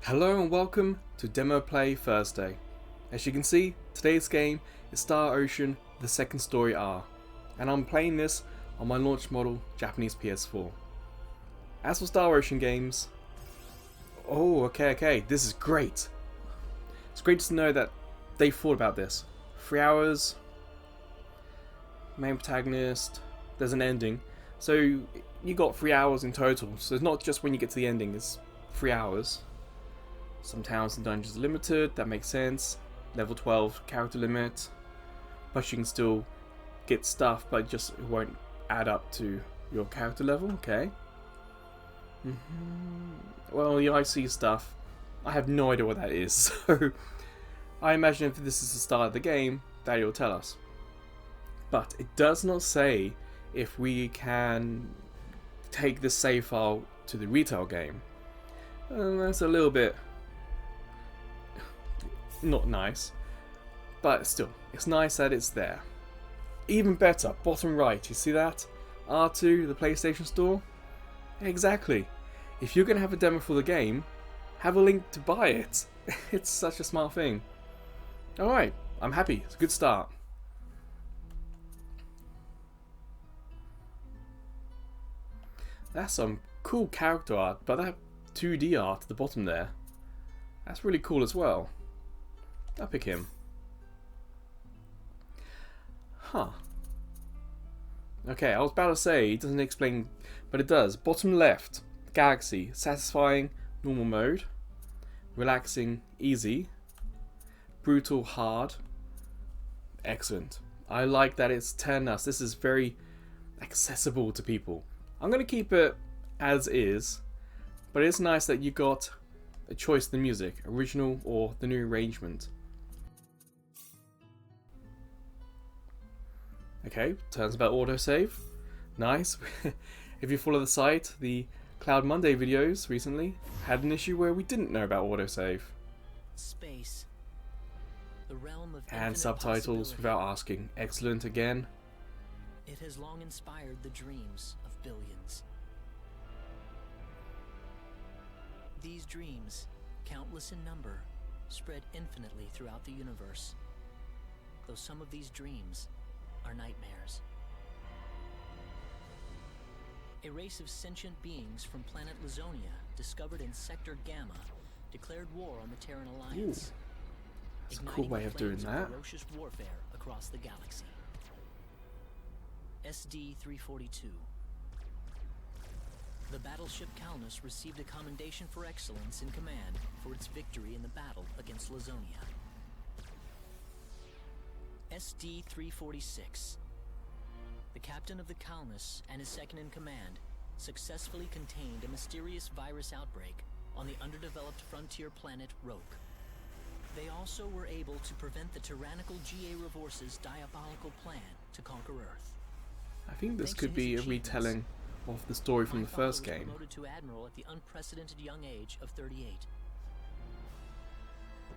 Hello and welcome to Demo Play Thursday. As you can see, today's game is Star Ocean The Second Story R, and I'm playing this on my launch model Japanese PS4. As for Star Ocean games, okay, this is great. It's great to know that they thought about this. 3 hours, main protagonist, there's an ending, so you got 3 hours in total, so it's not just when you get to the ending, it's 3 hours. Some towns and dungeons are limited, that makes sense. Level 12 character limit, but you can still get stuff, but it won't add up to your character level. Okay. Well, the IC stuff, I have no idea what that is, so I imagine if this is the start of the game, that it'll tell us. But it does not say if we can take the save file to the retail game. That's a little bit not nice, but still, it's nice that it's there. Even better, bottom right, you see that? R2, the PlayStation Store? Exactly. If you're going to have a demo for the game, have a link to buy it. It's such a smart thing. Alright, I'm happy. It's a good start. That's some cool character art, but that 2D art at the bottom there, that's really cool as well. I'll pick him. Huh. Okay, I was about to say, it doesn't explain, but it does. Bottom left, Galaxy, satisfying, normal mode. Relaxing, easy. Brutal, hard. Excellent. I like that it's telling us this is very accessible to people. I'm going to keep it as is, but it's nice that you got a choice of the music, original or the new arrangement. Okay, turns about autosave. Nice. If you follow the site, the Cloud Monday videos recently had an issue where we didn't know about autosave. Space. The realm of and subtitles without asking. Excellent again. It has long inspired the dreams of billions. These dreams, countless in number, spread infinitely throughout the universe. Though some of these dreams are nightmares. A race of sentient beings from planet Lazonia, discovered in Sector Gamma, declared war on the Terran Alliance. Ooh, that's a cool way of doing that. Ferocious warfare across the galaxy. SD-342. The battleship Calnus received a commendation for excellence in command for its victory in the battle against Lazonia. SD-346. The captain of the Calnus and his second in command successfully contained a mysterious virus outbreak on the underdeveloped frontier planet Roke. They also were able to prevent the tyrannical GA Revorce's diabolical plan to conquer Earth. I think this could be a retelling of the story from the first game. Promoted to admiral at the unprecedented young age of 38.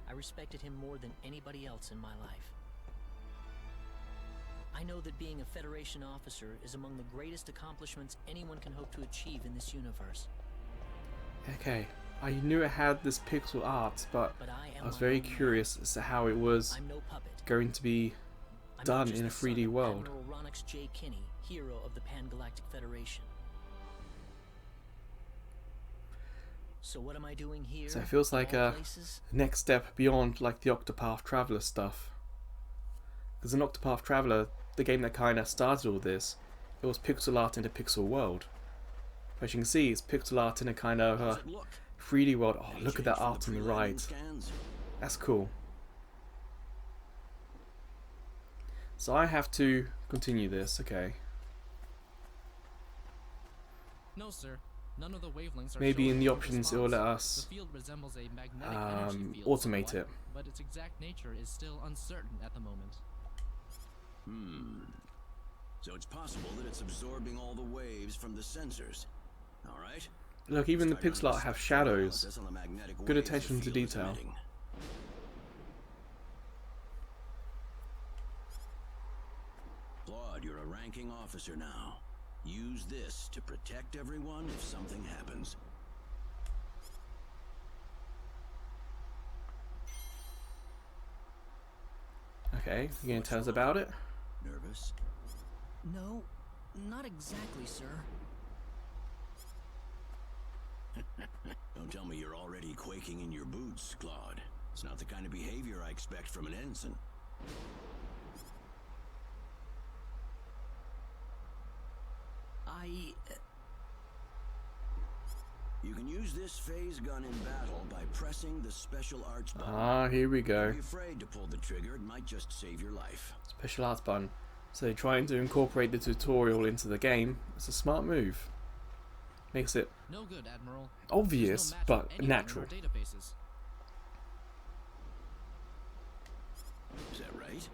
I respected him more than anybody else in my life. I know that being a Federation officer is among the greatest accomplishments anyone can hope to achieve in this universe. Okay, I knew it had this pixel art, but I was very curious as to how it was going to be done in a 3D world. Admiral Ronix J. Kinney, hero of the Pan-Galactic Federation. So what am I doing here? So it feels like a next step beyond like the Octopath Traveler stuff. Because in Octopath Traveler, the game that kind of started all this, it was pixel art in a pixel world. As you can see, it's pixel art in a kind of 3D world. Oh, look at that art on the right. That's cool. So I have to continue this, okay. No, sir. None of the wavelengths are Maybe in the showing options it will let us automate it. But its exact nature is still uncertain at the moment. So it's possible that it's absorbing all the waves from the sensors. All right. Look, even the pixel art have shadows. Good attention to detail. Claude, you're a ranking officer now. Use this to protect everyone if something happens. Okay, you gonna What's tell us wrong? about it? Nervous? No, not exactly, sir. Don't tell me you're already quaking in your boots, Claude. It's not the kind of behavior I expect from an ensign. You can use this phase gun in battle by pressing the special arts button. Ah, here we go. Don't be afraid to pull the trigger. It might just save your life. Special arts button. So trying to incorporate the tutorial into the game is a smart move. Makes it No good, Admiral. obvious, There's no match but for anyone natural. in our databases. Is that right?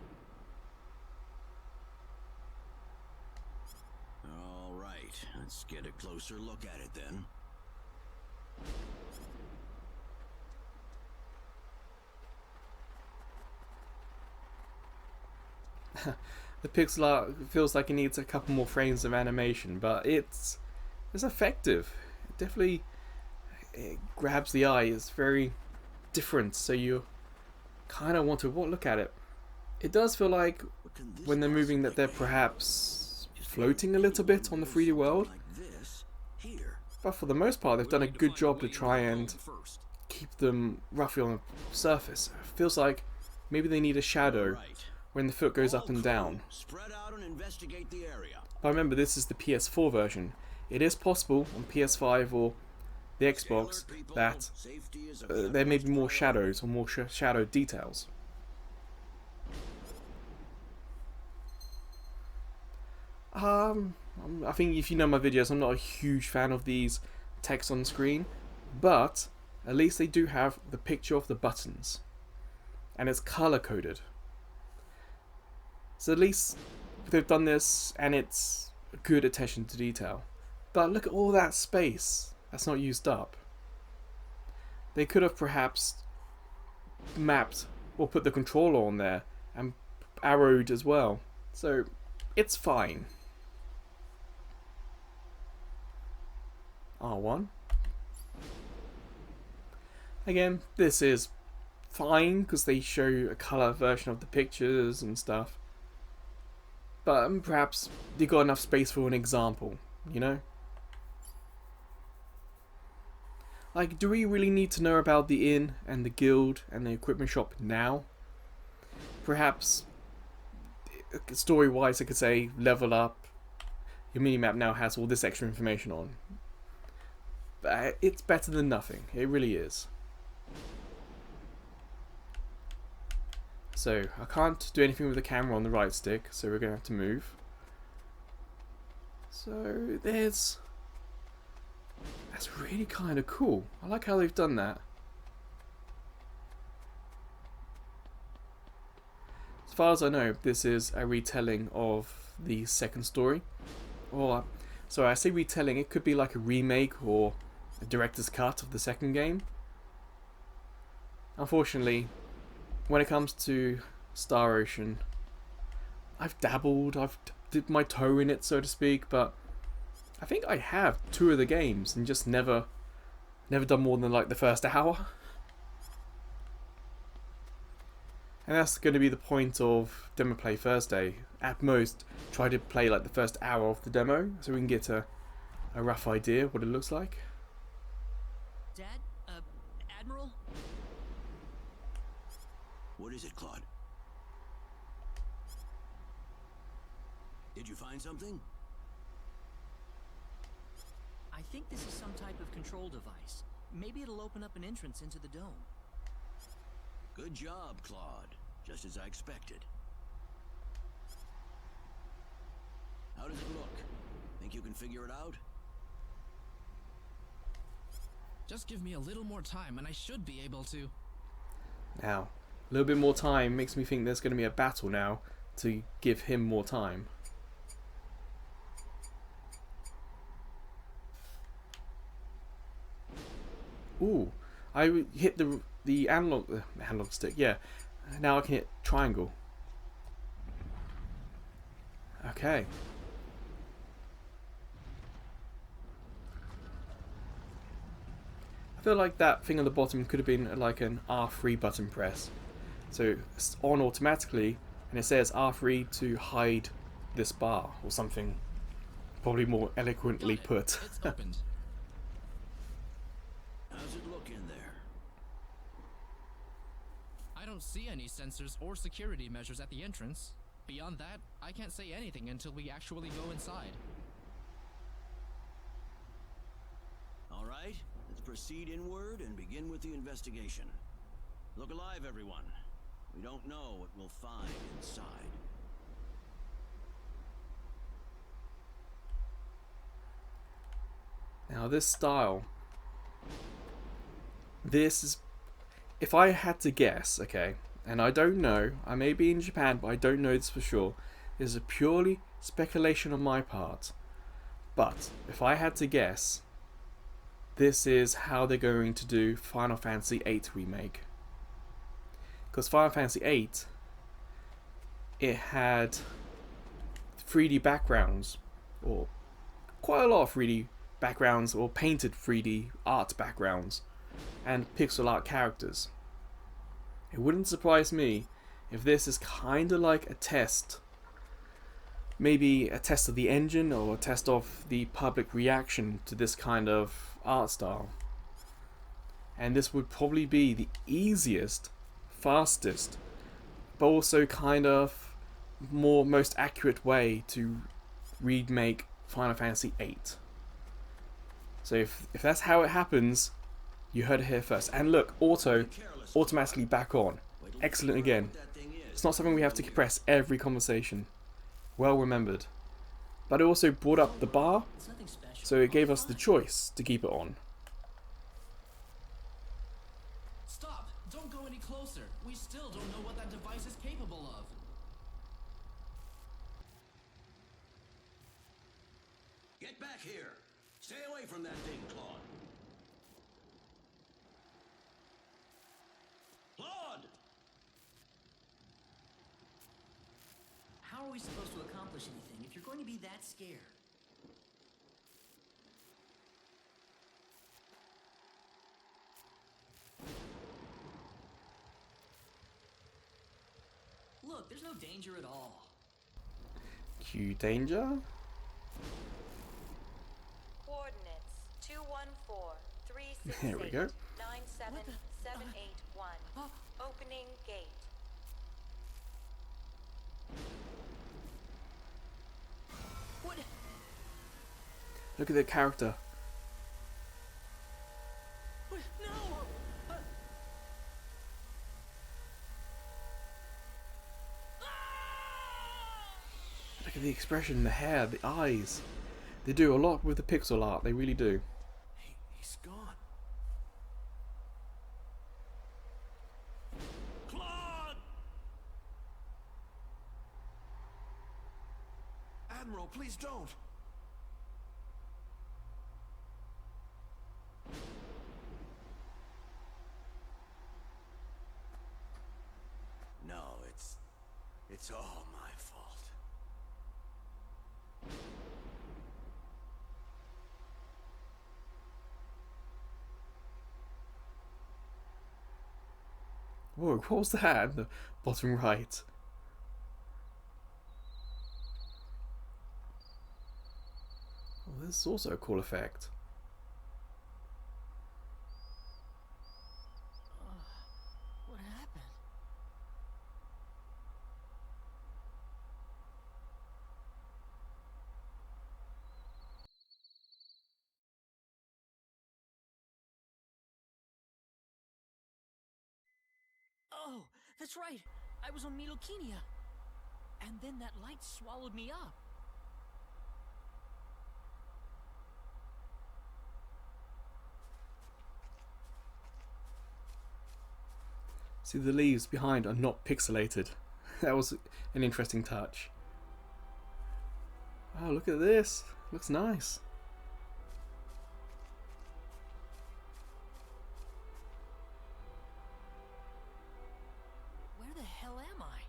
All right. Let's get a closer look at it then. The pixel art feels like it needs a couple more frames of animation, but it's effective. It definitely grabs the eye. It's very different, so you kind of want to look at it. It does feel like What can this when they're moving that possibly they're be? perhaps Just floating a maybe little bit anyone on the knows 3D something world, like this here. but for the most part they've done a good job to try and First. keep them roughly on the surface. It feels like maybe they need a shadow Right. when the foot goes All up and crew, down. Spread out and investigate the area. But remember, this is the PS4 version. It is possible on PS5 or the Xbox Alert, people. that Safety is of there may be utmost more priority. shadows or more shadow details. I think if you know my videos, I'm not a huge fan of these text on screen, but at least they do have the picture of the buttons, and it's color coded. So at least they've done this, and it's good attention to detail. But look at all that space that's not used up. They could have perhaps mapped or put the controller on there and arrowed as well. So it's fine. R1. Again, this is fine because they show a color version of the pictures and stuff. But perhaps they got enough space for an example, you know? Like, do we really need to know about the inn and the guild and the equipment shop now? Perhaps, story-wise, I could say, level up. Your minimap now has all this extra information on. But it's better than nothing. It really is. So, I can't do anything with the camera on the right stick, so we're going to have to move. So, that's really kind of cool. I like how they've done that. As far as I know, this is a retelling of the second story. Or, sorry, I say retelling, it could be like a remake or a director's cut of the second game. Unfortunately, when it comes to Star Ocean, I've dabbled, I've dipped my toe in it, so to speak, but I think I have 2 of the games and just never done more than like the first hour. And that's going to be the point of Demo Play Thursday. At most, try to play like the first hour of the demo so we can get a rough idea what it looks like. Dad? Admiral? What is it, Claude? Did you find something? I think this is some type of control device. Maybe it'll open up an entrance into the dome. Good job, Claude. Just as I expected. How does it look? Think you can figure it out? Just give me a little more time and I should be able to. Now, a little bit more time makes me think there's going to be a battle now to give him more time. Ooh, I hit the analog stick. Yeah, now I can hit triangle. Okay. I feel like that thing on the bottom could have been like an R3 button press. So it's on automatically and it says R3 to hide this bar or something. Probably more eloquently Got it. put. It's opened. How's it look in there? I don't see any sensors or security measures at the entrance. Beyond that, I can't say anything until we actually go inside. All right, let's proceed inward and begin with the investigation. Look alive, everyone. We don't know what we'll find inside. Now this style, this is, if I had to guess, okay, and I don't know, I may be in Japan, but I don't know this for sure. This is a purely speculation on my part. But if I had to guess, this is how they're going to do Final Fantasy VIII Remake. Because Final Fantasy VIII, it had 3D backgrounds, or quite a lot of 3D backgrounds, or painted 3D art backgrounds, and pixel art characters. It wouldn't surprise me if this is kind of like a test, maybe a test of the engine or a test of the public reaction to this kind of art style. And this would probably be the easiest, fastest, but also kind of most accurate way to remake Final Fantasy VIII. So if that's how it happens, you heard it here first. And look, automatically back on. Excellent again. It's not something we have to press every conversation. Well remembered. But it also brought up the bar, It's nothing special. so it gave us the choice to keep it on. Stop! Don't go any closer. We still don't know what that device is capable of. Get back here! Stay away from that thing, Claude! Claude! How are we supposed to accomplish anything if you're going to be that scared? Look, there's no danger at all. Cue danger. Coordinates 214 Here we go. 97781. Opening gate. What? Look at the character. What? No! Look at the expression, the hair, the eyes. They do a lot with the pixel art, they really do. He's gone. Claude! Admiral, please don't. No, it's all my fault. Whoa, what was that? The bottom right. Well, this is also a cool effect. What happened? Oh, that's right. I was on Milokenia. And then that light swallowed me up. See, the leaves behind are not pixelated. That was an interesting touch. Oh, look at this. Looks nice. Where the hell am I?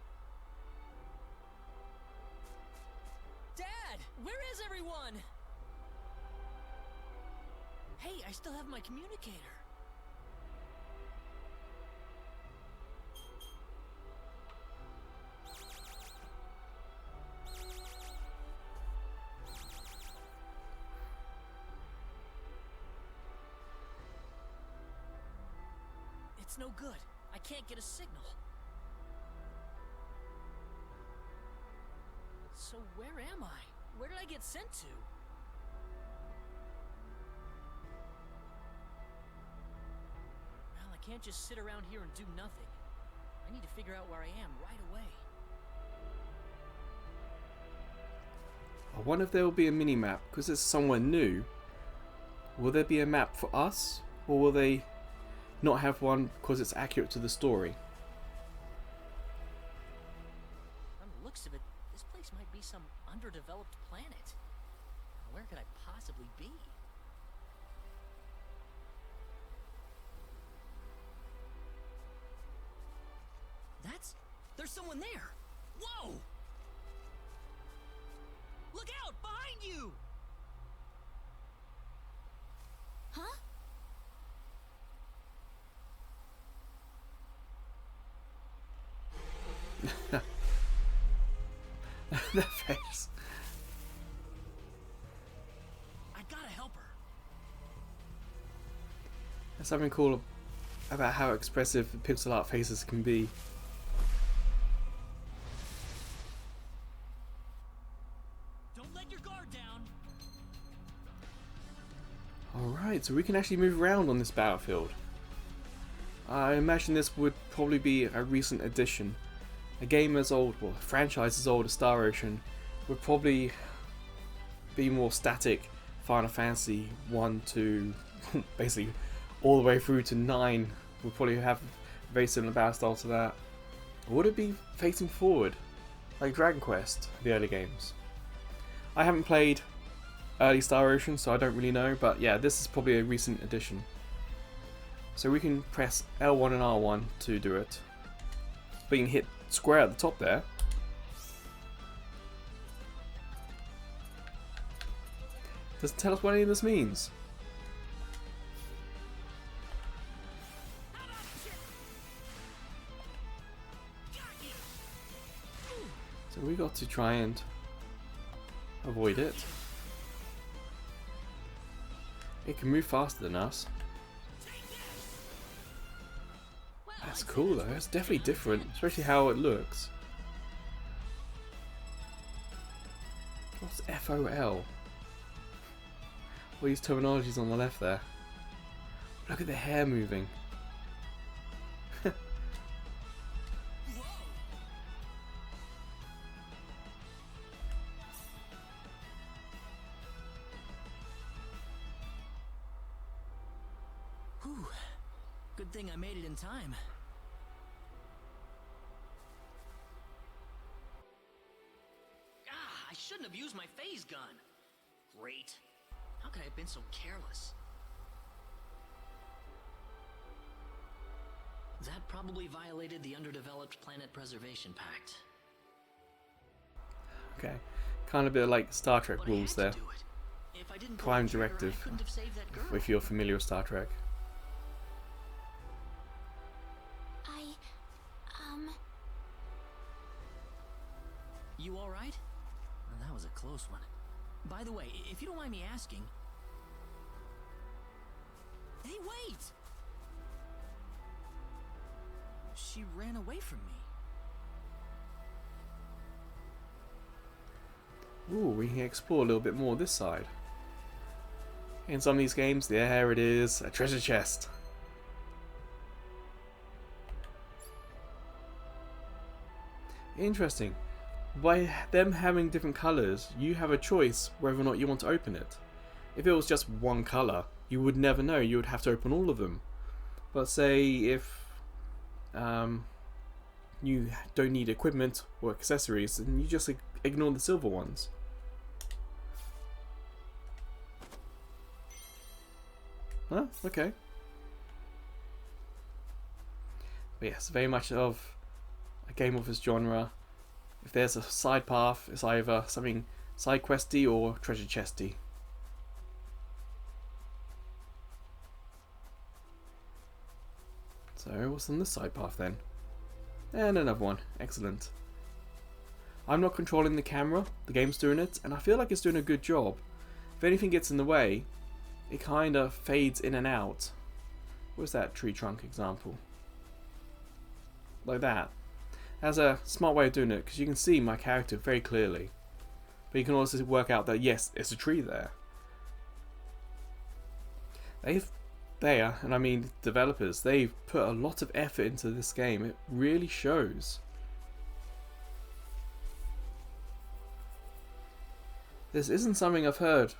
Dad! Where is everyone? Hey, I still have my communicator. It's no good. I can't get a signal. So where am I? Where did I get sent to? Well, I can't just sit around here and do nothing. I need to figure out where I am right away. I wonder if there will be a mini-map, because it's somewhere new. Will there be a map for us, or will they not have one because it's accurate to the story? From the looks of it, this place might be some underdeveloped planet. Where could I possibly be? There's someone there! Whoa! Look out! Behind you! Huh? That face. I gotta help her. There's something cool about how expressive pixel art faces can be. Don't let your guard down. Alright, so we can actually move around on this battlefield. I imagine this would probably be a recent addition. A game as old, well, a franchise as old as Star Ocean would probably be more static. Final Fantasy 1 to basically all the way through to 9 would probably have a very similar battle style to that. Or would it be facing forward, like Dragon Quest, the early games? I haven't played early Star Ocean, so I don't really know, but yeah, this is probably a recent addition. So we can press L1 and R1 to do it. But you can hit square at the top there. Doesn't tell us what any of this means. So we got to try and avoid it. It can move faster than us. That's cool though, it's definitely different, especially how it looks. What's FOL? All these terminologies on the left there. Look at the hair moving. Whew. Good thing I made it in time. I shouldn't have used my phase gun. Great. How could I have been so careless? That probably violated the Underdeveloped Planet Preservation Pact. Okay, kind of a bit like Star Trek But I rules had to there. do it. If I didn't pull Prime the trigger, directive, I couldn't have saved that girl. if you're familiar with Star Trek. You alright? Well, that was a close one. By the way, if you don't mind me asking... Hey, wait! She ran away from me. Ooh, we can explore a little bit more this side. In some of these games, there it is, a treasure chest. Interesting. By them having different colours, you have a choice whether or not you want to open it. If it was just one colour, you would never know, you would have to open all of them. But say if you don't need equipment or accessories, then you just ignore the silver ones. Huh? Okay. But yes, very much of a game of this genre. If there's a side path, it's either something side questy or treasure chesty. So what's on this side path then? And another one. Excellent. I'm not controlling the camera, the game's doing it, and I feel like it's doing a good job. If anything gets in the way, it kind of fades in and out. What's that tree trunk example? like that. That's a smart way of doing it, because you can see my character very clearly. But you can also work out that yes, it's a tree there. And I mean developers, they've put a lot of effort into this game. It really shows. This isn't something I've heard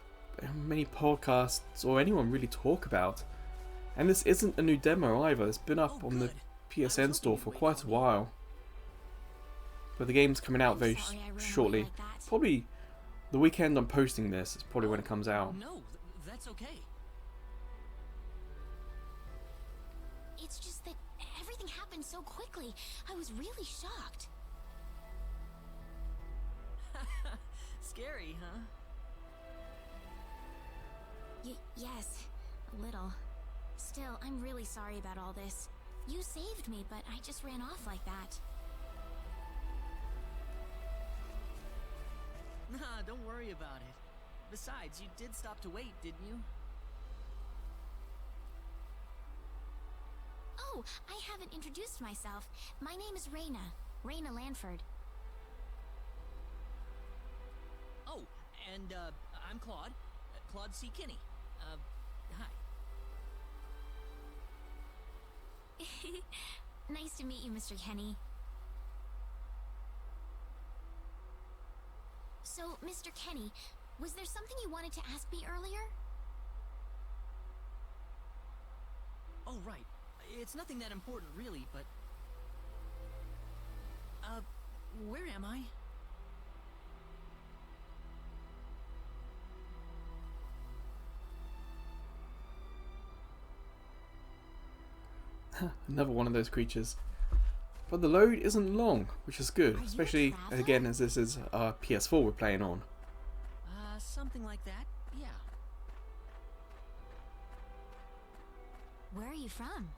many podcasts or anyone really talk about. And this isn't a new demo either. It's been up on the PSN store for quite a while. But the game's coming out very shortly. Probably the weekend I'm posting this is probably when it comes out. No, that's okay. It's just that everything happened so quickly. I was really shocked. Scary, huh? Yes, a little. Still, I'm really sorry about all this. You saved me, but I just ran off like that. Nah, don't worry about it. Besides, you did stop to wait, didn't you? Oh, I haven't introduced myself. My name is Raina Lanford. Oh, and, I'm Claude. Claude C. Kinney. Hi. Nice to meet you, Mr. Kenny. So, Mr. Kenny, was there something you wanted to ask me earlier? Oh, right. It's nothing that important, really, but... where am I? Another one of those creatures. But the load isn't long, which is good, especially again as this is PS4 we're playing on. Something like that, yeah. Where are you from?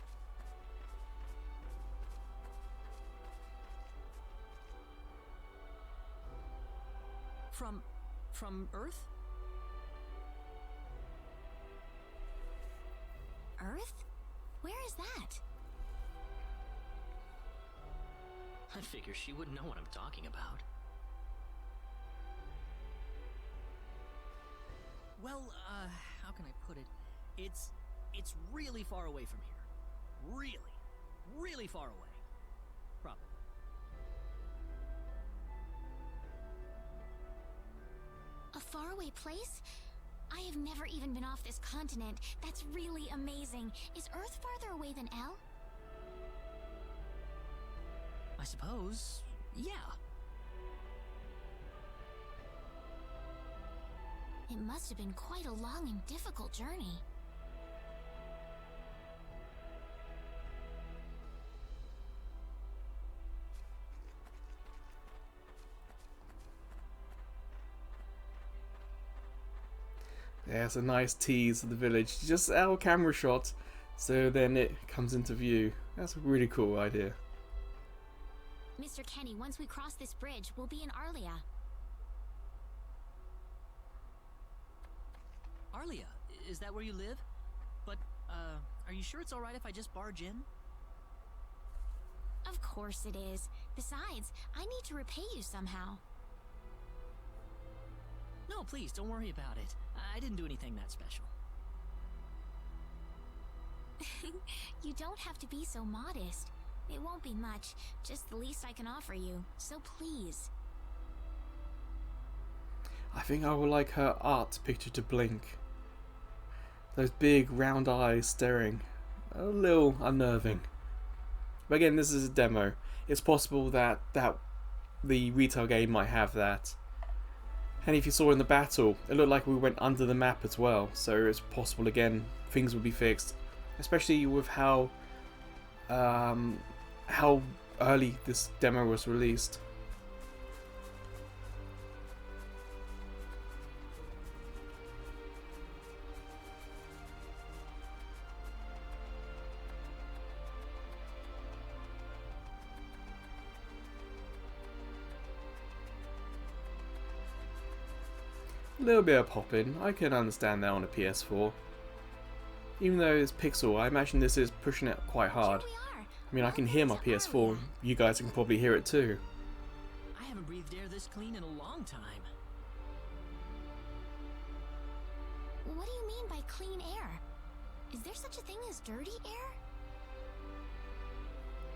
From Earth? Earth? Where is that? I figure she wouldn't know what I'm talking about. Well, how can I put it? It's really far away from here. Really, really far away. Probably. A faraway place? I have never even been off this continent. That's really amazing. Is Earth farther away than L? I suppose, yeah. It must have been quite a long and difficult journey. Yeah, it's a nice tease of the village. Just our camera shot, so then it comes into view. That's a really cool idea. Mr. Kenny, once we cross this bridge, we'll be in Arlia. Arlia, is that where you live? But, are you sure it's alright if I just barge in? Of course it is. Besides, I need to repay you somehow. No, please, don't worry about it. I didn't do anything that special. You don't have to be so modest. It won't be much, just the least I can offer you, so please. I think I would like her art picture to blink. Those big round eyes staring. A little unnerving. But again, this is a demo. It's possible that the retail game might have that. And if you saw in the battle, it looked like we went under the map as well. So it's possible again things will be fixed, especially with how early this demo was released. A little bit of popping, I can understand that on a PS4. Even though it's pixel, I imagine this is pushing it quite hard. Here we are. I mean, I can hear my PS4. You guys can probably hear it too. I haven't breathed air this clean in a long time. What do you mean by clean air? Is there such a thing as dirty air?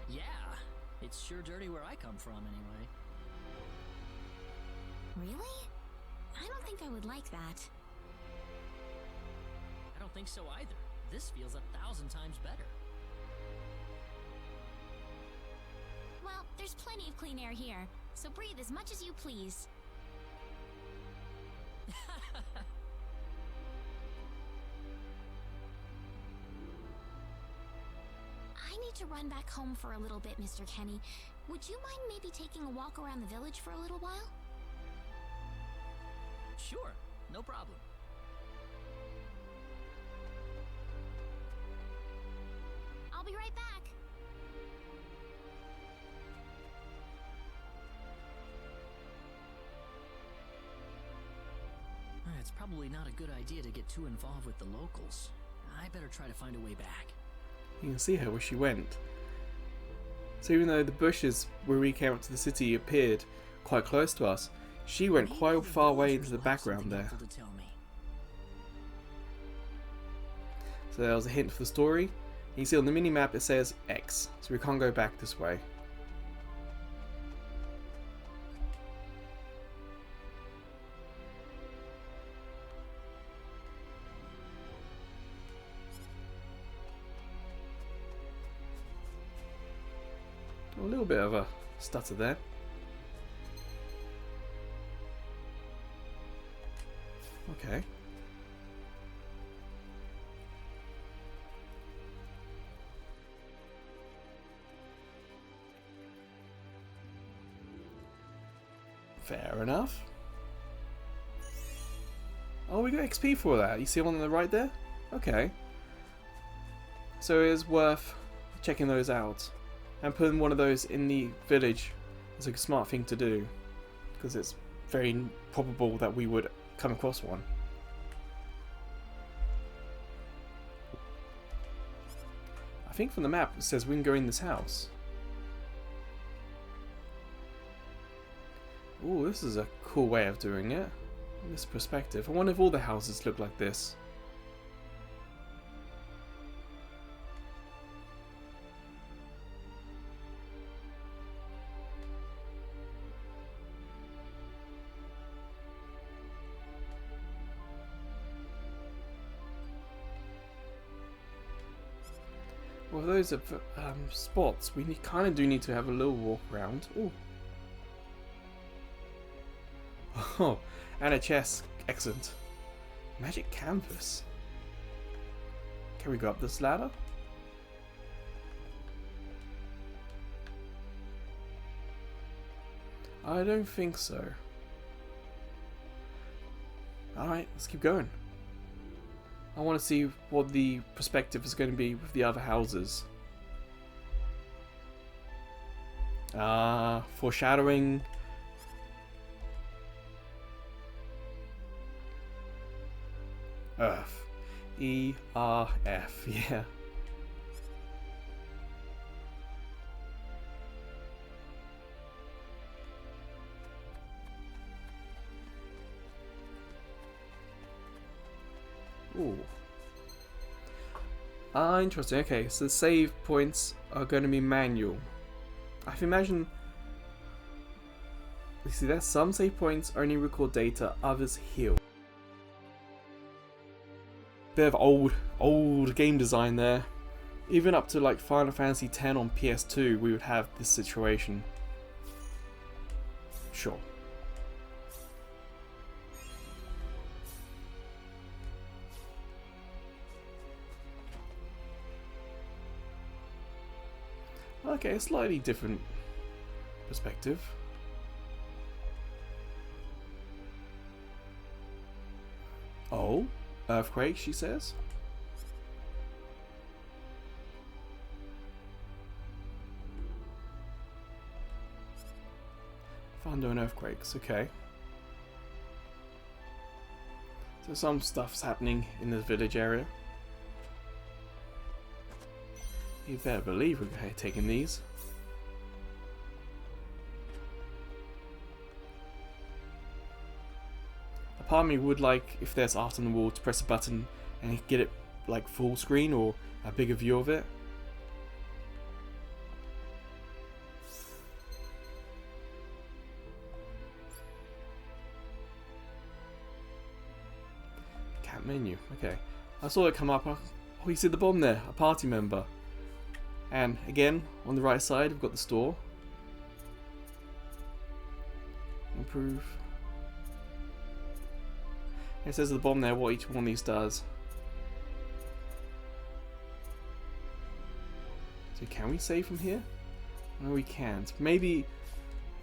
Yeah, it's sure dirty where I come from anyway. Really? I don't think I would like that. I don't think so either. This feels 1,000 times better. Well, there's plenty of clean air here, so breathe as much as you please. I need to run back home for a little bit, Mr. Kenny. Would you mind maybe taking a walk around the village for a little while? Sure, no problem. I'll be right back. It's probably not a good idea to get too involved with the locals. I better try to find a way back. You can see her where she went. So even though the bushes where we came up to the city appeared quite close to us, she went Maybe quite the far away villagers into the will have background something there. helpful to tell me. So there was a hint for the story. You can see on the mini-map it says X, so we can't go back this way. A little bit of a stutter there. Okay. Fair enough. Oh, we got XP for that. You see one on the right there? Okay. So it is worth checking those out. And putting one of those in the village is a smart thing to do. Because it's very probable that we would come across one. I think from the map it says we can go in this house. Ooh, this is a cool way of doing it. This perspective. I wonder if all the houses look like this. Well, those are spots. We kind of do need to have a little walk around. Ooh. Oh, and a chest. Excellent. Magic canvas. Can we go up this ladder? I don't think so. Alright, let's keep going. I want to see what the perspective is going to be with the other houses. Foreshadowing. Earth. E-R-F, yeah. Ooh. Interesting. Okay, so the save points are going to be manual. I can imagine. You see that some save points only record data, others heal. Bit of old game design there. Even up to like Final Fantasy X on PS2, we would have this situation. Sure. Okay, a slightly different perspective. Oh, earthquake, she says. Thunder and earthquakes, okay. So some stuff's happening in the village area. You better believe we're taking these. A part of me would like, if there's art on the wall, to press a button and get it like full screen or a bigger view of it. Cat menu, okay. I saw it come up. Oh, you see the bomb there, a party member. And again, on the right side, we've got the store. Improve. It says at the bottom there what each one of these does. So can we save from here? No, we can't. Maybe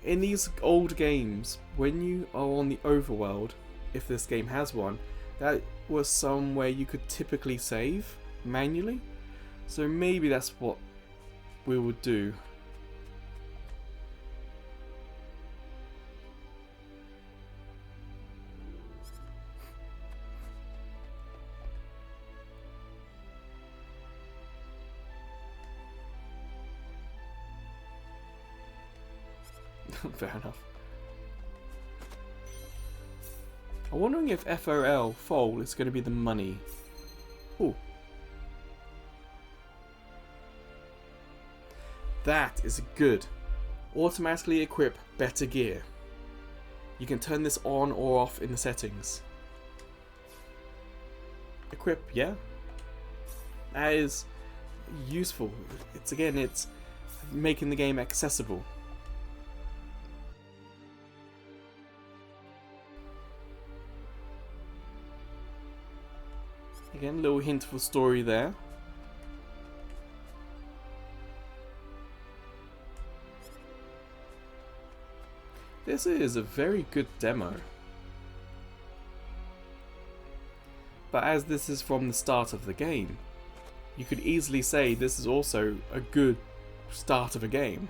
in these old games, when you are on the overworld, if this game has one, that was somewhere you could typically save manually. So maybe that's what we would do. Fair enough. I'm wondering if FOL, FOL, is going to be the money. Ooh. That is good. Automatically equip better gear. You can turn this on or off in the settings. Equip, yeah? That is useful. It's making the game accessible. Again, a little hint for story there. This is a very good demo. But as this is from the start of the game, you could easily say this is also a good start of a game.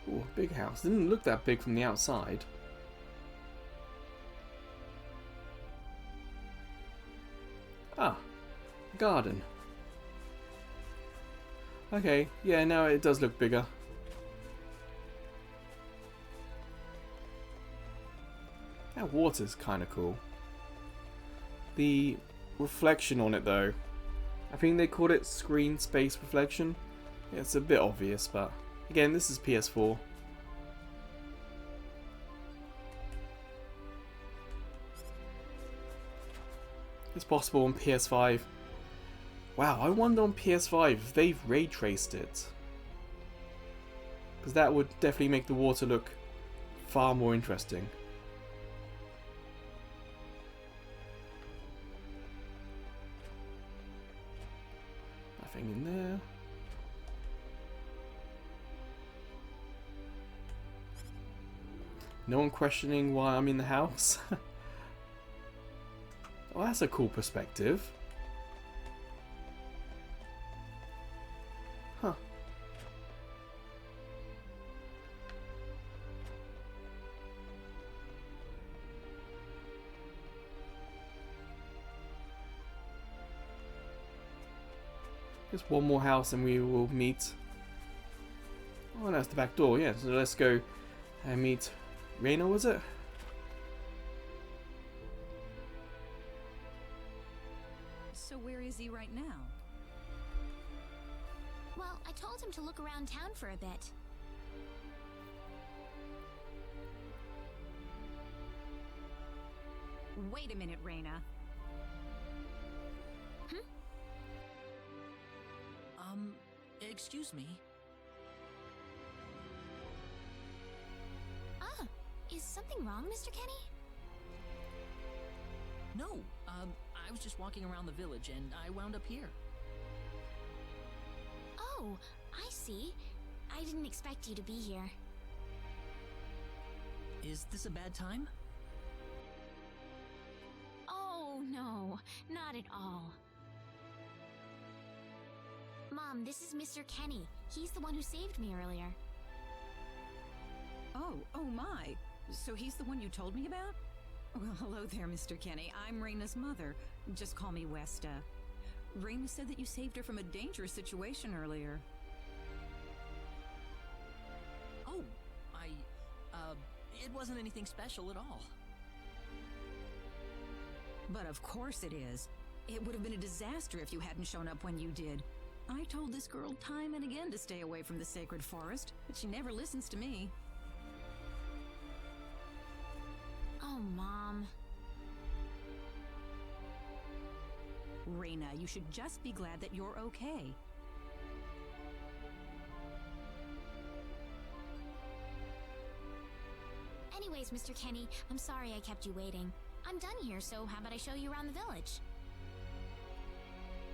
Ooh, big house. Didn't look that big from the outside. Ah, garden. Okay, yeah, now it does look bigger. That water's kind of cool. The reflection on it though, I think they called it screen space reflection. Yeah, it's a bit obvious, but again, this is PS4. It's possible on PS5. Wow, I wonder on PS5 if they've ray traced it. Because that would definitely make the water look far more interesting. Nothing in there. No one questioning why I'm in the house. Oh, that's a cool perspective. Huh. Just one more house and we will meet. Oh, that's the back door, yeah. So let's go and meet Reina, was it? So where is he right now? Well, I told him to look around town for a bit. Wait a minute, Reina. Excuse me. Ah, is something wrong, Mr. Kenny? No, I was just walking around the village and I wound up here. Oh, I see. I didn't expect you to be here. Is this a bad time? Oh, no, not at all. Mom, this is Mr. Kenny. He's the one who saved me earlier. Oh my. So he's the one you told me about? Well, hello there, Mr. Kenny. I'm Raina's mother. Just call me Westa. Raina said that you saved her from a dangerous situation earlier. Oh, it wasn't anything special at all. But of course it is. It would have been a disaster if you hadn't shown up when you did. I told this girl time and again to stay away from the sacred forest, but she never listens to me. Oh, Mom. Raina, you should just be glad that you're okay. Anyways, Mr. Kenny, I'm sorry I kept you waiting. I'm done here, so how about I show you around the village?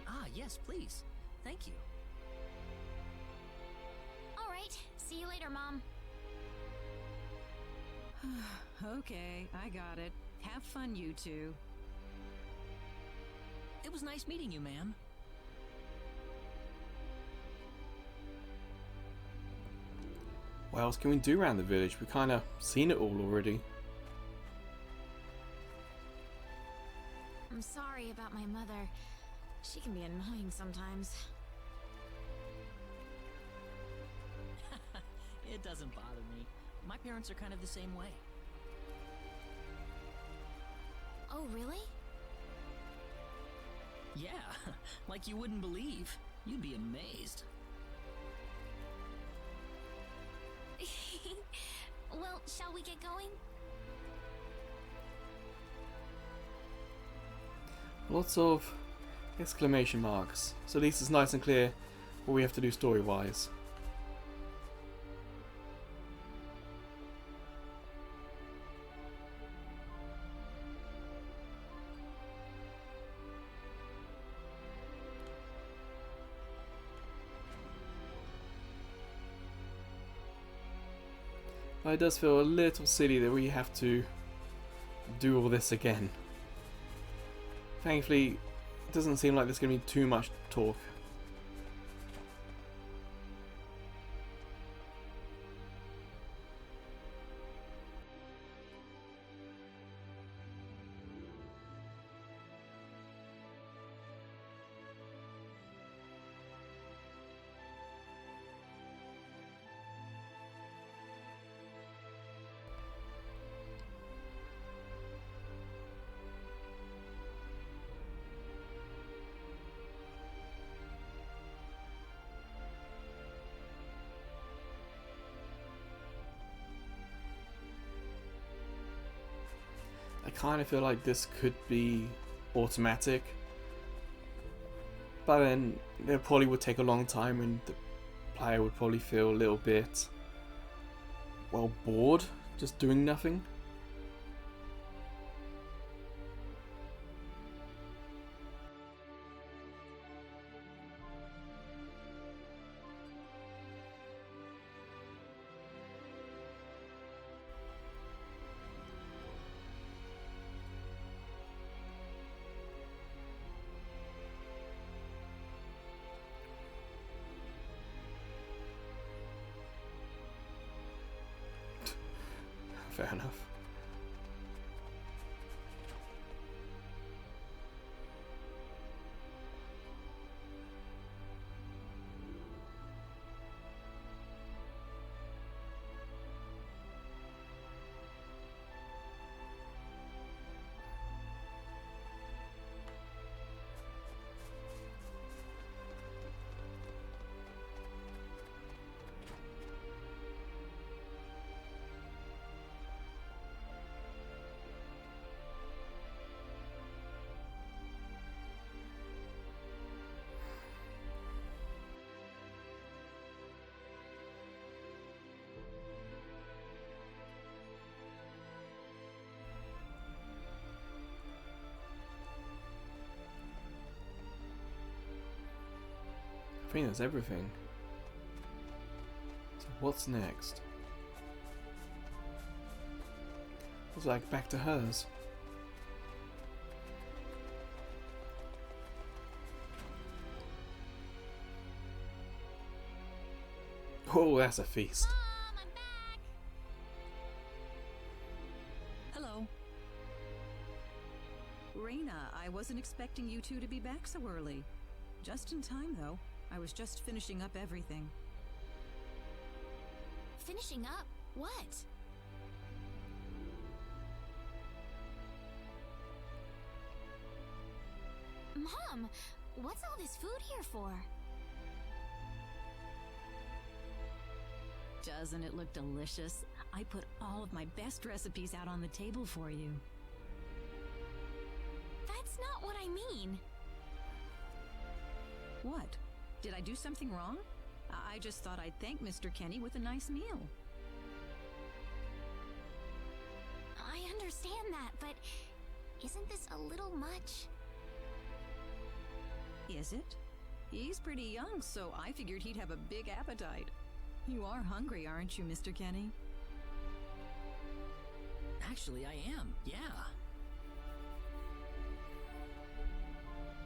Ah, yes, please. Thank you. All right, see you later, Mom. Okay, I got it. Have fun, you two. It was nice meeting you, ma'am. What else can we do around the village? We've kind of seen it all already. I'm sorry about my mother. She can be annoying sometimes. It doesn't bother me. My parents are kind of the same way. Oh, really? Yeah, like you wouldn't believe. You'd be amazed. Well, shall we get going? Lots of exclamation marks. So at least it's nice and clear what we have to do story-wise. But it does feel a little silly that we have to do all this again. Thankfully, it doesn't seem like there's going to be too much talk. I kind of feel like this could be automatic, but then it probably would take a long time and the player would probably feel a little bit, well, bored just doing nothing. Fair enough. I think that's everything. What's next? Looks like back to hers. Oh, that's a feast. Mom, I'm back. Hello. Raina, I wasn't expecting you two to be back so early. Just in time, though. I was just finishing up everything. Finishing up? What? Mom, what's all this food here for? Doesn't it look delicious? I put all of my best recipes out on the table for you. That's not what I mean. What? Did I do something wrong? I just thought I'd thank Mr. Kenny with a nice meal. I understand that, but isn't this a little much? Is it? He's pretty young, so I figured he'd have a big appetite. You are hungry, aren't you, Mr. Kenny? Actually, I am. Yeah.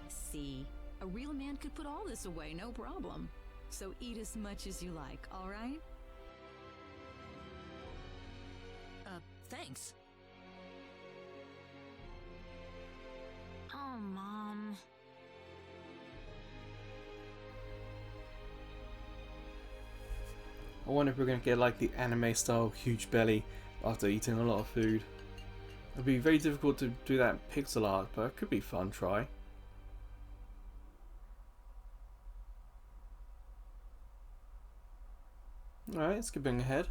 See, a real man could put all this away, no problem. So eat as much as you like, all right? Thanks. Oh, Mom. I wonder if we're going to get like the anime style huge belly after eating a lot of food. It'd be very difficult to do that in pixel art, but it could be fun, try. Alright, skipping ahead.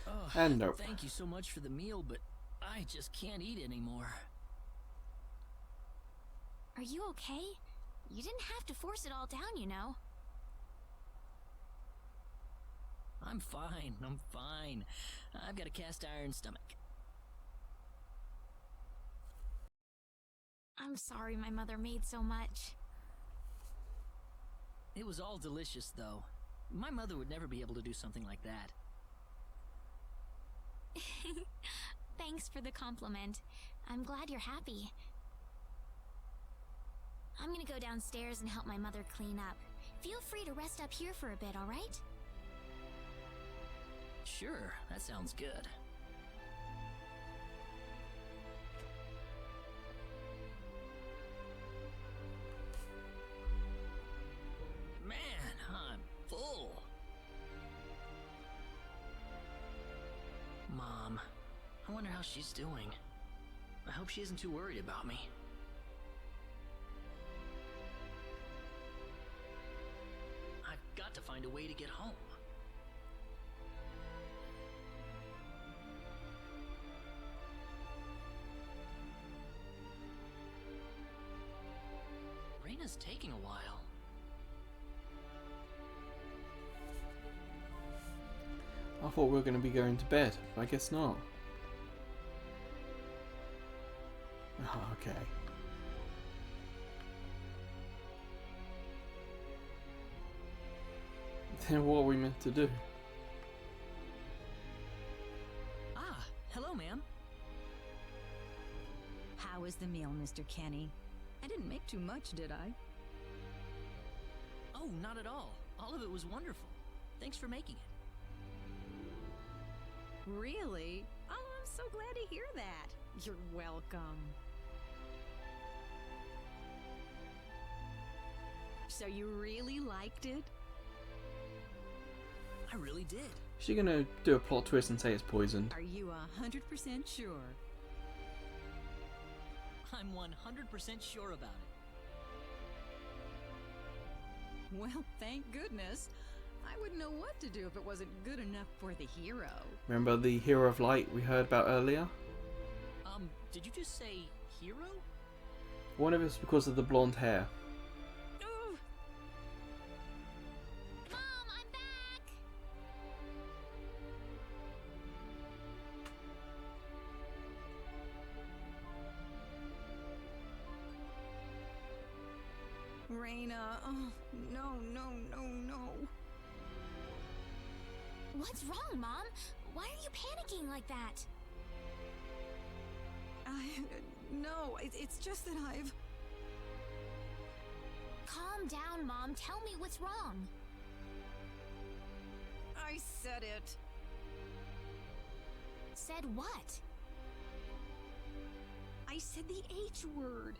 Oh, And nope. Thank you so much for the meal, but I just can't eat anymore. Are you okay? You didn't have to force it all down, you know. I'm fine. I'm fine. I've got a cast iron stomach. I'm sorry my mother made so much. It was all delicious, though. My mother would never be able to do something like that. Thanks for the compliment. I'm glad you're happy. I'm gonna go downstairs and help my mother clean up. Feel free to rest up here for a bit, alright? Sure, that sounds good. Man, I'm full. Mom, I wonder how she's doing. I hope she isn't too worried about me. I've got to find a way to get home. Reina's taking a while. I thought we were going to be going to bed, but I guess not. Oh, okay. Then what are we meant to do? Ah, hello, ma'am. How was the meal, Mr. Kenny? I didn't make too much, did I? Oh, not at all. All of it was wonderful. Thanks for making it. Really? Oh, I'm so glad to hear that. You're welcome. So you really liked it? I really did. Is she going to do a plot twist and say it's poisoned? Are you 100% sure? I'm 100% sure about it. Well, thank goodness. I wouldn't know what to do if it wasn't good enough for the hero. Remember the Hero of Light we heard about earlier? Did you just say hero? One of it's because of the blonde hair. Ooh, Mom, I'm back! Raina, oh, no, no, no, no. What's wrong, Mom? Why are you panicking like that? No, it's just that I've... Calm down, Mom. Tell me what's wrong. I said it. Said what? I said the H word.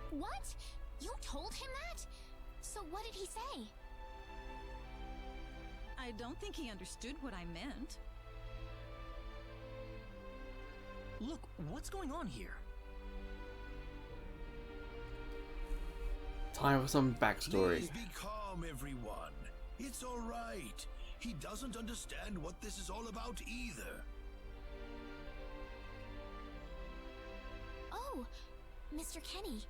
What? You told him that? So what did he say? I don't think he understood what I meant. Look, what's going on here? Time for some backstory. Please be calm, everyone. It's all right. He doesn't understand what this is all about either. Oh, Mr. Kenny.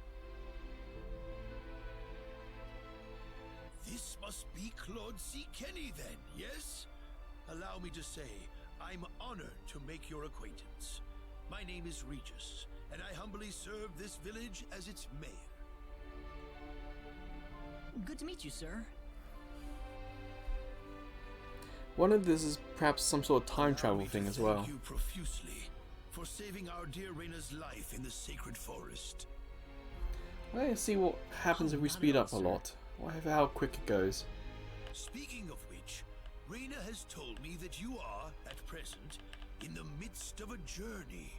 This must be Claude C. Kenny then, yes? Allow me to say, I'm honored to make your acquaintance. My name is Regis, and I humbly serve this village as its mayor. Good to meet you, sir. One of this is perhaps some sort of time Allow travel me to thing as thank well. you profusely for saving our dear Reina's life in the sacred forest. Let's see what happens if we Not at speed all, up a sir. lot. Whatever how quick it goes. Speaking of which, Reina has told me that you are, at present, in the midst of a journey.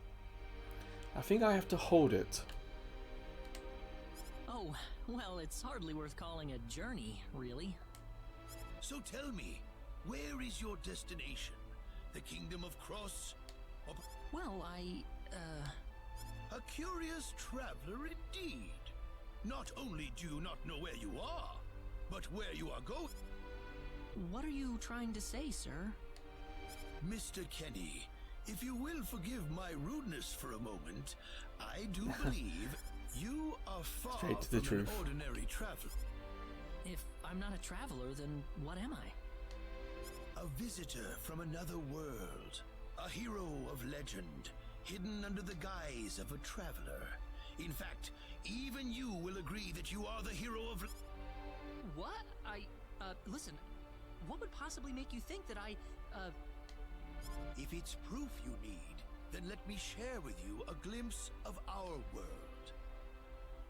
I think I have to hold it. Oh, well, it's hardly worth calling a journey, really. So tell me, where is your destination? The Kingdom of Cross? Well, A curious traveler indeed. Not only do you not know where you are, but where you are going. what are you trying to say, sir? Mr. Kenny, if you will forgive my rudeness for a moment, I do believe you are far Straight to the from an truth. ordinary traveler. If I'm not a traveler, then what am I? A visitor from another world. A hero of legend, hidden under the guise of a traveler. In fact, even you will agree that you are the hero of... What? Listen, what would possibly make you think that If it's proof you need, then let me share with you a glimpse of our world.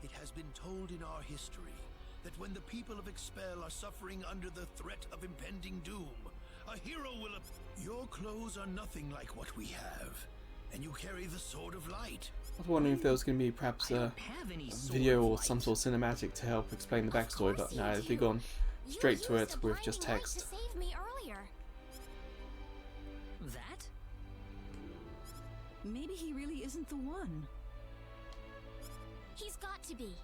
It has been told in our history that when the people of Expel are suffering under the threat of impending doom, a hero will Your clothes are nothing like what we have, and you carry the Sword of Light. I was wondering if there was going to be perhaps I a don't have any video sword or of some light. sort of cinematic to help explain the Of backstory, course but you no, they've do. gone You straight to used it the with just blinding light text. to save me earlier. That? Maybe he really isn't the one. He's got to be.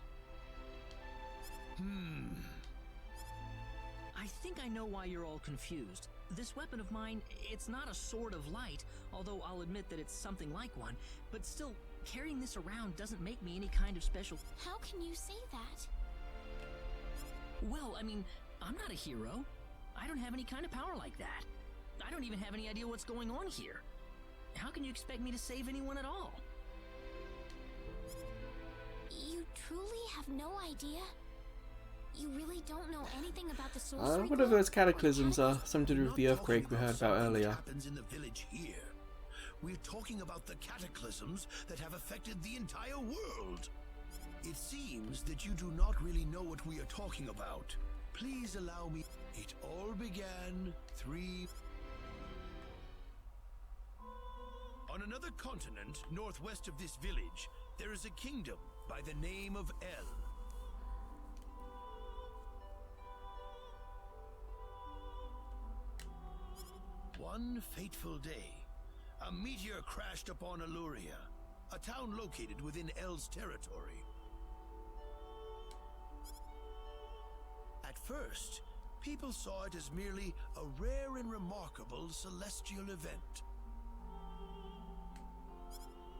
I think I know why you're all confused. This weapon of mine, it's not a sword of light, although I'll admit that it's something like one, but still, carrying this around doesn't make me any kind of special... How can you say that? Well, I mean, I'm not a hero. I don't have any kind of power like that. I don't even have any idea what's going on here. How can you expect me to save anyone at all? You truly have no idea? You really don't know anything about the sorcery Whatever club? those cataclysms are, something to do with We're the not earthquake we talking heard about something that earlier. happens in the village here. We're talking about the cataclysms that have affected the entire world. It seems that you do not really know what we are talking about. Please allow me. It all began On another continent, northwest of this village, there is a kingdom by the name of El. One fateful day, a meteor crashed upon Aluria, a town located within El's territory. At first, people saw it as merely a rare and remarkable celestial event.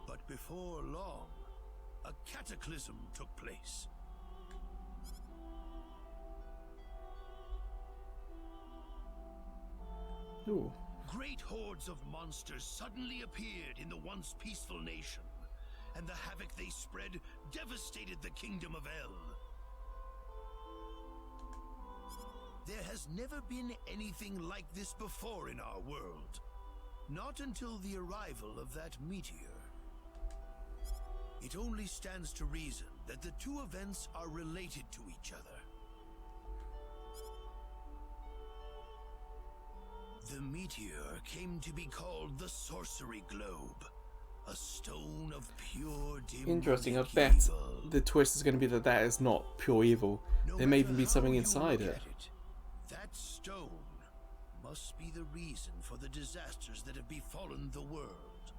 But before long, a cataclysm took place. Ooh. Great hordes of monsters suddenly appeared in the once peaceful nation, and the havoc they spread devastated the kingdom of El. There has never been anything like this before in our world. Not until the arrival of that meteor. It only stands to reason that the two events are related to each other. The meteor came to be called the Sorcery Globe, a stone of pure demonic Interesting. I bet evil. the twist is going to be that that is not pure evil. No There may matter even be how something you inside look it. at that stone must be the reason for the disasters that have befallen the world.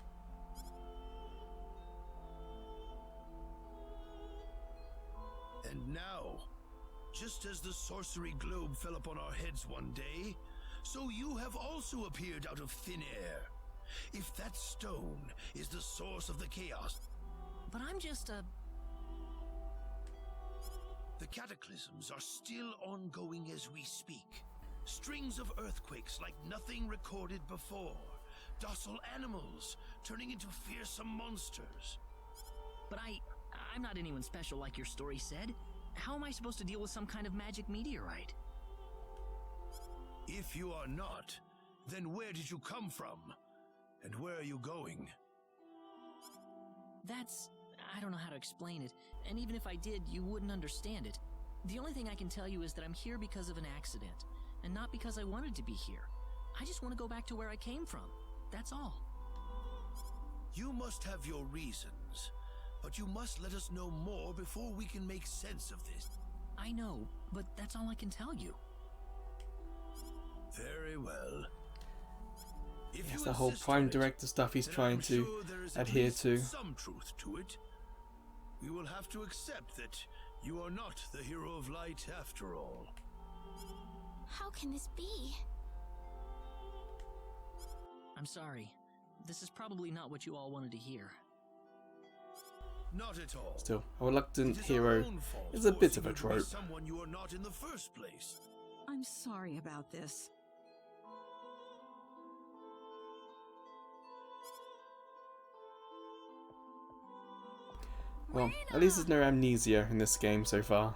And now, just as the sorcery globe fell upon our heads one day, so you have also appeared out of thin air. If that stone is the source of the chaos, But I'm just a... the cataclysms are still ongoing as we speak. Strings of earthquakes like nothing recorded before. Docile animals turning into fearsome monsters. But I'm not anyone special like your story said. How am I supposed to deal with some kind of magic meteorite? If you are not, then where did you come from? And where are you going? I don't know how to explain it, and even if I did, you wouldn't understand it. The only thing I can tell you is that I'm here because of an accident, and not because I wanted to be here. I just want to go back to where I came from. That's all. You must have your reasons, but you must let us know more before we can make sense of this. I know, but that's all I can tell you. Very well. If It's you the whole insist Prime on it, Director stuff he's then trying I'm to sure there is at adhere least to. some truth to it. We will have to accept that you are not the hero of light after all. How can this be? I'm sorry. This is probably not what you all wanted to hear. Not at all. Still, a reluctant It is our hero own fault is a bit forcing of a you to be trope. someone you are not in the first place. I'm sorry about this. Well, at least there's no amnesia in this game so far.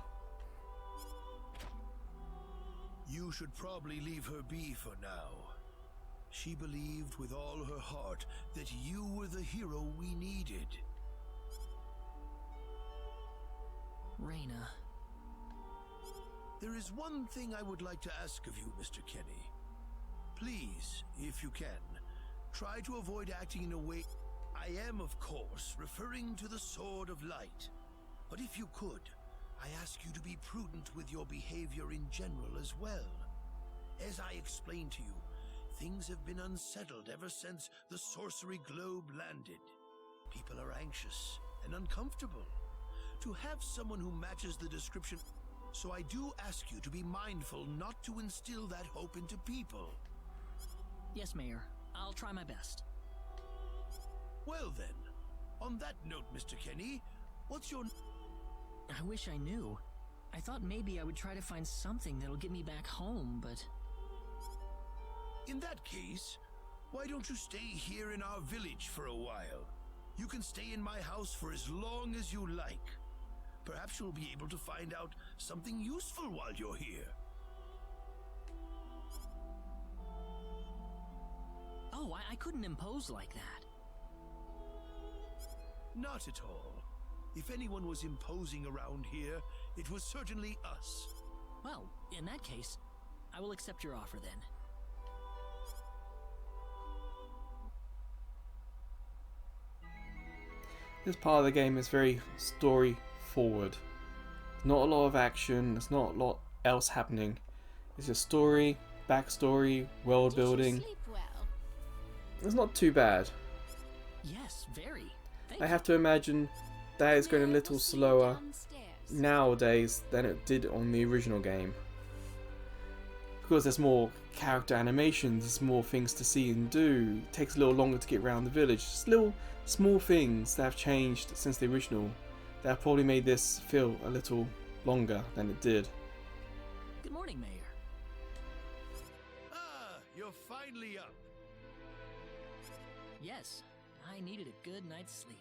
You should probably leave her be for now. She believed with all her heart that you were the hero we needed. Reyna. There is one thing I would like to ask of you, Mr. Kenny. Please, if you can, try to avoid acting in a way... I am, of course, referring to the Sword of Light. But if you could, I ask you to be prudent with your behavior in general as well. As I explained to you, things have been unsettled ever since the Sorcery Globe landed. People are anxious and uncomfortable. To have someone who matches the description... So I do ask you to be mindful not to instill that hope into people. Yes, Mayor. I'll try my best. Well then, on that note, Mr. Kenny, what's your... I wish I knew. I thought maybe I would try to find something that'll get me back home, but... In that case, why don't you stay here in our village for a while? You can stay in my house for as long as you like. Perhaps you'll be able to find out something useful while you're here. Oh, I couldn't impose like that. Not at all. If anyone was imposing around here, it was certainly us. Well, in that case, I will accept your offer then. This part of the game is very story forward. Not a lot of action, there's not a lot else happening. It's just story, backstory, world building. Did you sleep well? It's not too bad. Yes, very. Thank I you. have to imagine that is going a Well, little we'll see you slower downstairs. nowadays than it did on the original game. Because there's more character animations, there's more things to see and do. It takes a little longer to get around the village. Just little small things that have changed since the original that have probably made this feel a little longer than it did. Good morning, Mayor. Ah, you're finally up. Yes, I needed a good night's sleep.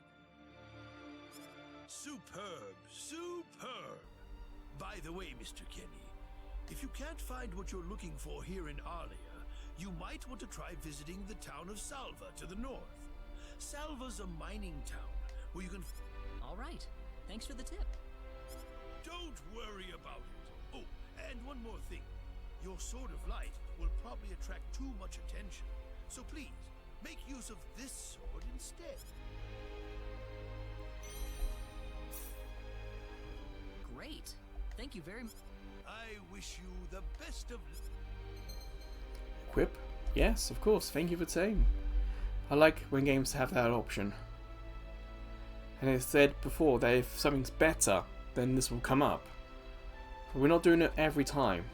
Superb, superb. By the way, Mr. Kenny, If you can't find what you're looking for here in Arlia, you might want to try visiting the town of Salva to the north. Salva's a mining town where you can... All right. Thanks for the tip. Don't worry about it. Oh, and one more thing. Your sword of light will probably attract too much attention. So please, make use of this sword instead. Great. Thank you very much. I wish you the best of... Equip? Yes, of course. Thank you for saying. I like when games have that option. And it said before that if something's better, then this will come up. But we're not doing it every time.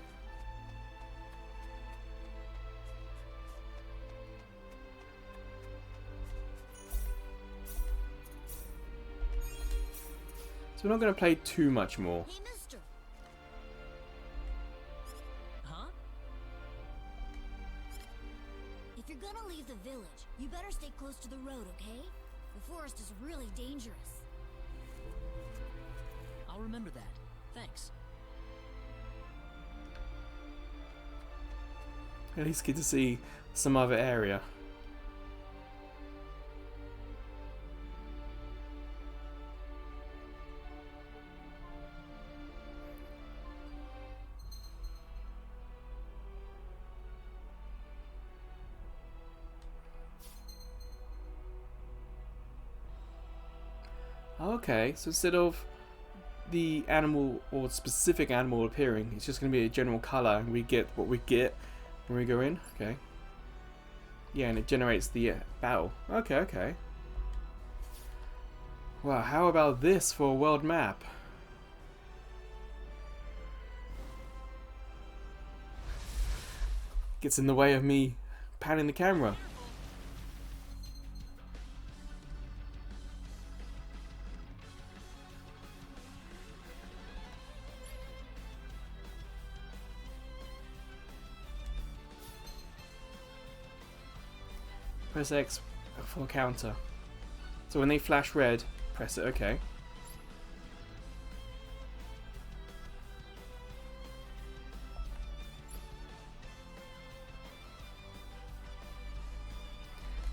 So we're not going to play too much more. Hey, mister. Huh? If you're gonna leave the village, you better stay close to the road, okay? The forest is really dangerous. I'll remember that. Thanks. At least get to see some other area. Okay, so instead of the animal or specific animal appearing, it's just going to be a general colour and we get what we get when we go in. Okay. Yeah, and it generates the battle. Okay, okay. Wow, how about this for a world map? Gets in the way of me panning the camera. Press X for counter. So when they flash red, press it, okay.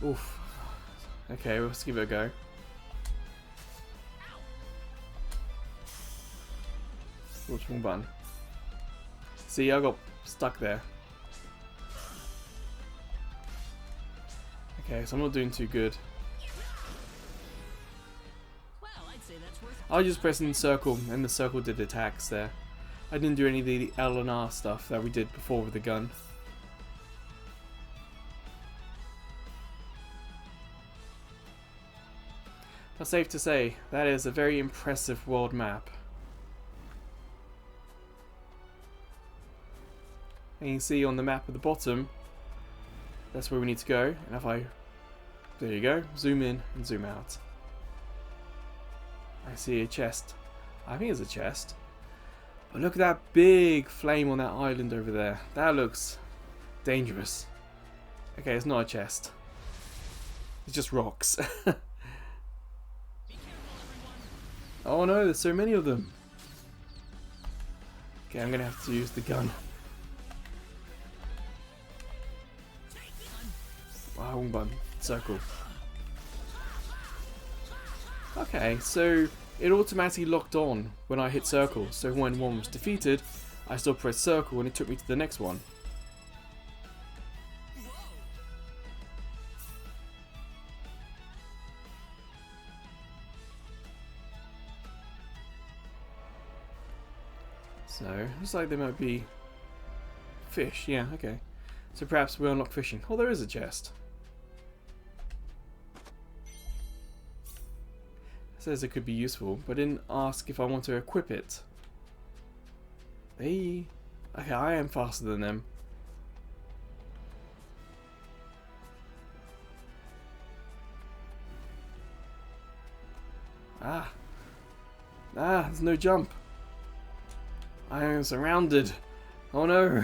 Oof. Okay, let's give it a go. Which wrong button? See, I got stuck there. Okay, so I'm not doing too good. Well, I'd say that's worth. I was just pressing circle, and the circle did attacks there. I didn't do any of the L and R stuff that we did before with the gun. But safe to say, that is a very impressive world map. And you can see on the map at the bottom, that's where we need to go. And if I, there you go, zoom in and zoom out. I see a chest. I think it's a chest. But look at that big flame on that island over there. That looks dangerous. Okay, it's not a chest. It's just rocks. Oh no, there's so many of them. Okay, I'm gonna have to use the gun. Wow, wrong button. Circle. Okay, so it automatically locked on when I hit circle. So when one was defeated, I still pressed circle and it took me to the next one. So, looks like there might be fish. Yeah, okay. So perhaps we unlock fishing. Oh, there is a chest. It says it could be useful, but didn't ask if I want to equip it. Okay, I am faster than them. Ah, there's no jump. I am surrounded. Oh no.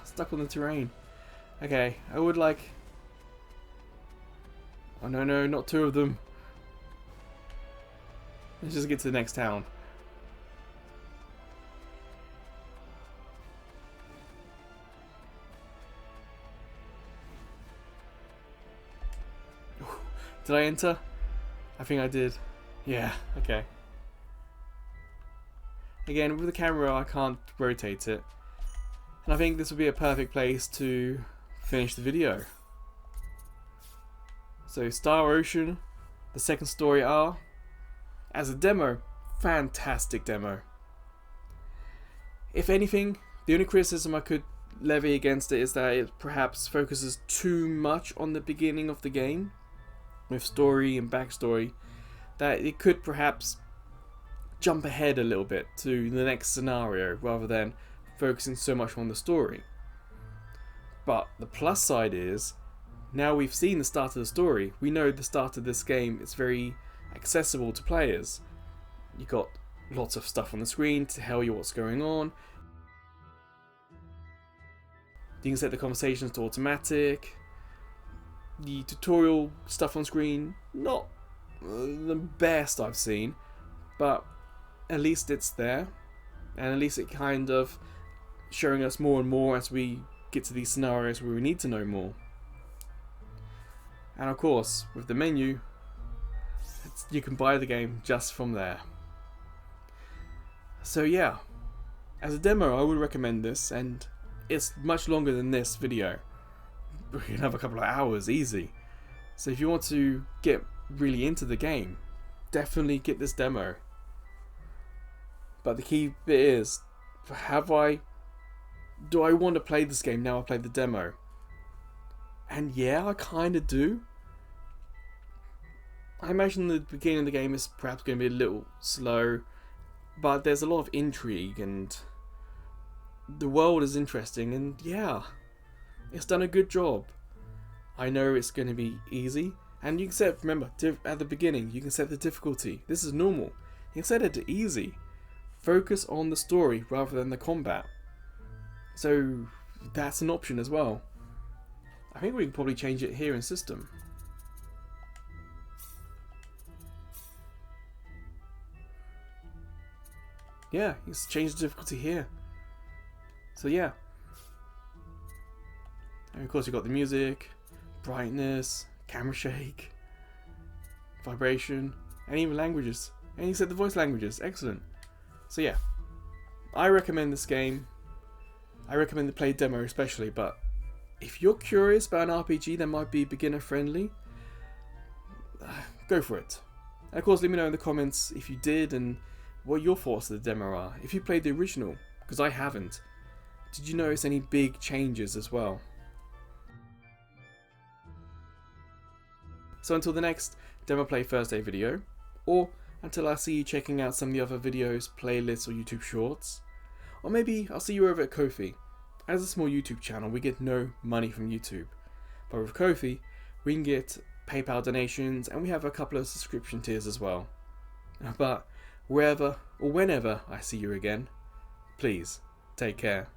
Stuck on the terrain. Okay, I would like... Oh no, not two of them. Let's just get to the next town. Did I enter? I think I did. Yeah, okay. Again, with the camera I can't rotate it. And I think this would be a perfect place to finish the video. So Star Ocean, the second story R, as a demo, fantastic demo. If anything, the only criticism I could levy against it is that it perhaps focuses too much on the beginning of the game, with story and backstory, that it could perhaps jump ahead a little bit to the next scenario rather than focusing so much on the story. But the plus side is, now we've seen the start of the story, we know the start of this game is very accessible to players. You got lots of stuff on the screen to tell you what's going on. You can set the conversations to automatic. The tutorial stuff on screen, not the best I've seen, but at least it's there, and at least it kind of showing us more and more as we get to these scenarios where we need to know more. And of course, with the menu, you can buy the game just from there. So yeah, as a demo I would recommend this, and it's much longer than this video. We can have a couple of hours easy. So if you want to get really into the game, definitely get this demo. But the key bit is, do I want to play this game now I played the demo? And yeah, I kind of do. I imagine the beginning of the game is perhaps going to be a little slow, but there's a lot of intrigue and the world is interesting, and yeah, it's done a good job. I know it's going to be easy, and you can set, remember, at the beginning, you can set the difficulty. This is normal. You can set it to easy. Focus on the story rather than the combat. So that's an option as well. I think we can probably change it here in system. Yeah, you can change the difficulty here. So yeah. And of course you've got the music, brightness, camera shake, vibration, and even languages. And you set the voice languages. Excellent. So yeah, I recommend this game. I recommend the play demo especially, but if you're curious about an RPG that might be beginner friendly, go for it. And of course let me know in the comments if you did and what your thoughts of the demo are. If you played the original, because I haven't, did you notice any big changes as well? So until the next Demo Play Thursday video, or until I see you checking out some of the other videos, playlists or YouTube shorts, or maybe I'll see you over at Ko-fi. As a small YouTube channel, we get no money from YouTube, but with Ko-fi we can get PayPal donations and we have a couple of subscription tiers as well. But wherever or whenever I see you again, please take care.